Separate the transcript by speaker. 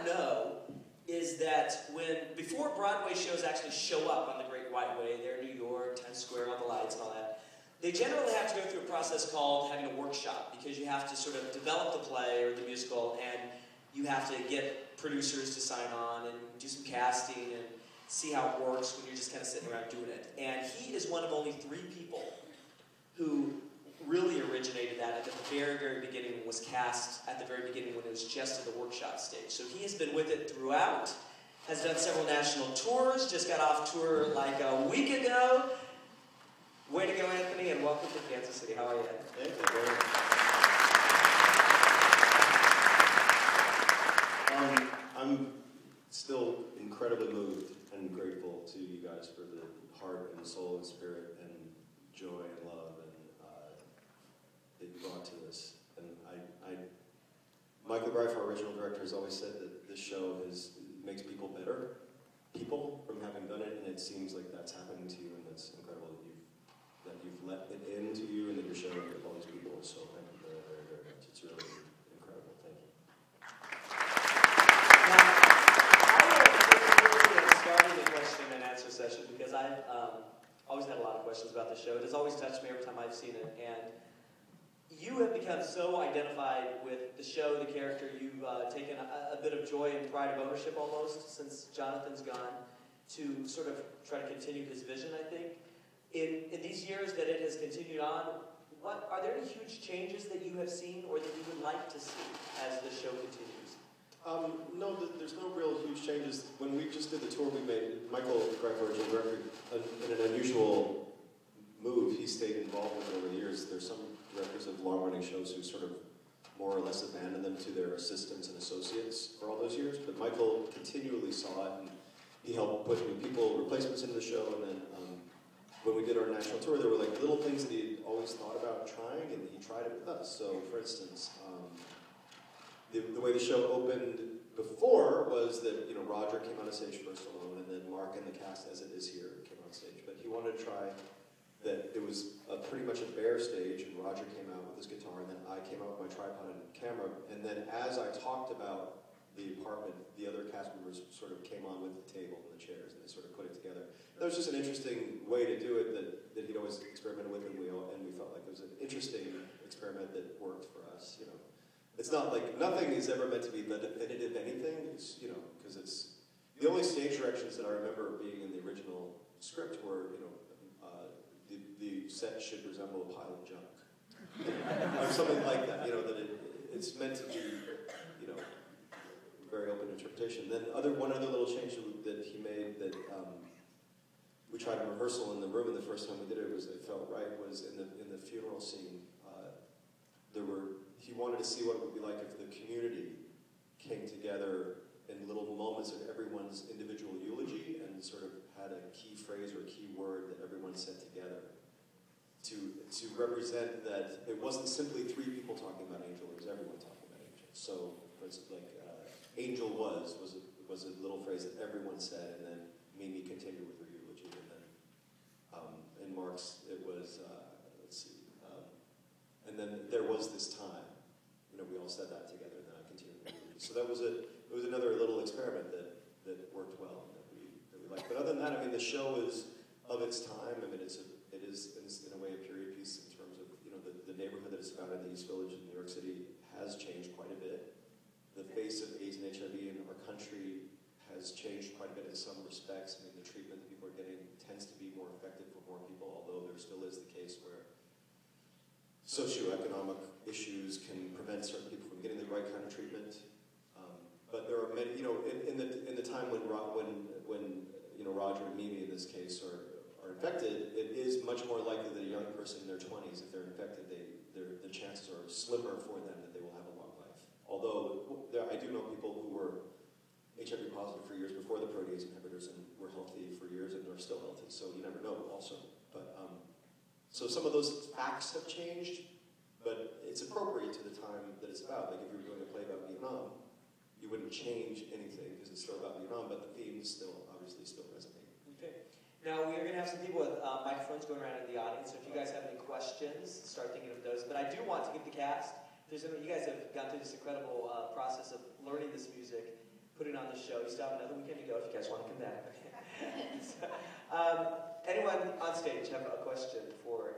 Speaker 1: know is that before Broadway shows actually show up on the Great White Way, there in New York, Times Square, all the lights and all that, they generally have to go through a process called having a workshop, because you have to sort of develop the play or the musical, and you have to get producers to sign on and do some casting and see how it works when you're just kind of sitting around doing it. And he is one of only 3 people who really originated that at the very, very beginning, and was cast at the very beginning when it was just at the workshop stage. So he has been with it throughout, has done several national tours, just got off tour like a week ago. Way to go, Anthony, and welcome to Kansas City. How are you?
Speaker 2: Thank you very much. I'm still incredibly moved and grateful to you guys for the heart and soul and spirit and joy and love that you brought to this. And Michael Greif, our original director, has always said that this show makes people better people from having done it, and it seems like that's happening to you, and that's incredible that you've let it into you and that you're sharing it with all these people. So thank you very, very, very much. It's really incredible. Thank you.
Speaker 1: Starting the question and answer session, because I've always had a lot of questions about the show. It has always touched me every time I've seen it, and you have become so identified with the show, the character. You've taken a bit of joy and pride of ownership almost since Jonathan's gone to sort of try to continue his vision, I think. In these years that it has continued on, are there any huge changes that you have seen or that you would like to see as the show continues?
Speaker 2: No, there's no real huge changes. When we just did the tour we made, Michael Greif, our original director, in an unusual move, he stayed involved with it over the years. There's some directors of long-running shows who sort of more or less abandoned them to their assistants and associates for all those years, but Michael continually saw it, and he helped put new people, replacements into the show, and then when we did our national tour, there were like little things that he always thought about trying, and he tried it with us. So, for instance, the way the show opened before was that, Roger came on a stage first alone, and then Mark and the cast, as it is here, came on stage. But he wanted to try that it was pretty much a bare stage, and Roger came out with his guitar, and then I came out with my tripod and camera, and then as I talked about the apartment, the other cast members sort of came on with the table and the chairs, and they sort of put it together. That was just an interesting way to do it that he'd always experimented with, and we felt like it was an interesting experiment that worked for us. It's not like nothing is ever meant to be the definitive anything. It's because it's the only stage directions that I remember being in the original script were the set should resemble a pile of junk, or something like that. That it's meant to be very open interpretation. Then one other little change that he made that we tried in rehearsal in the room, and the first time we did it felt right, was in the funeral scene. He wanted to see what it would be like if the community came together in little moments of everyone's individual eulogy and sort of had a key phrase or a key word that everyone said together to represent that it wasn't simply 3 people talking about Angel, it was everyone talking about Angel. So, for instance, like Angel was a little phrase that everyone said, and then Mimi continued with her eulogy, and then in Mark's it was and then there was this time. We all said that together, and then I continued with the eulogy. So it was another little experiment that worked well and that we liked. But other than that, the show is of its time. It is in a way a period piece in terms of the neighborhood that it's found in the East Village in New York City has changed quite a bit. The face of AIDS and HIV in our country has changed quite a bit in some respects. The treatment that people are getting tends to be more effective for more people, although there still is the case where socioeconomic issues can prevent certain people from getting the right kind of treatment. But there are many, in the time when Roger and Mimi in this case are infected, it is much more likely that a young person in their 20s, if they're infected, the chances are slimmer for them that they will have a long life. Although I do know people who were HIV positive for years before the protease inhibitors and were healthy for years and are still healthy. So you never know also. But so some of those facts have changed, but it's appropriate to the time that it's about. Like if you were doing a play about Vietnam, you wouldn't change anything because it's still about Vietnam, but the themes obviously still resonate.
Speaker 1: Okay. Now we are going to have some people with microphones going around in the audience, so if you guys have any questions, start thinking of those. But I do want to give the cast, you guys have gone through this incredible process of learning this music, put on this show. You still have another weekend to go if you guys want to come back. So, anyone on stage have a question for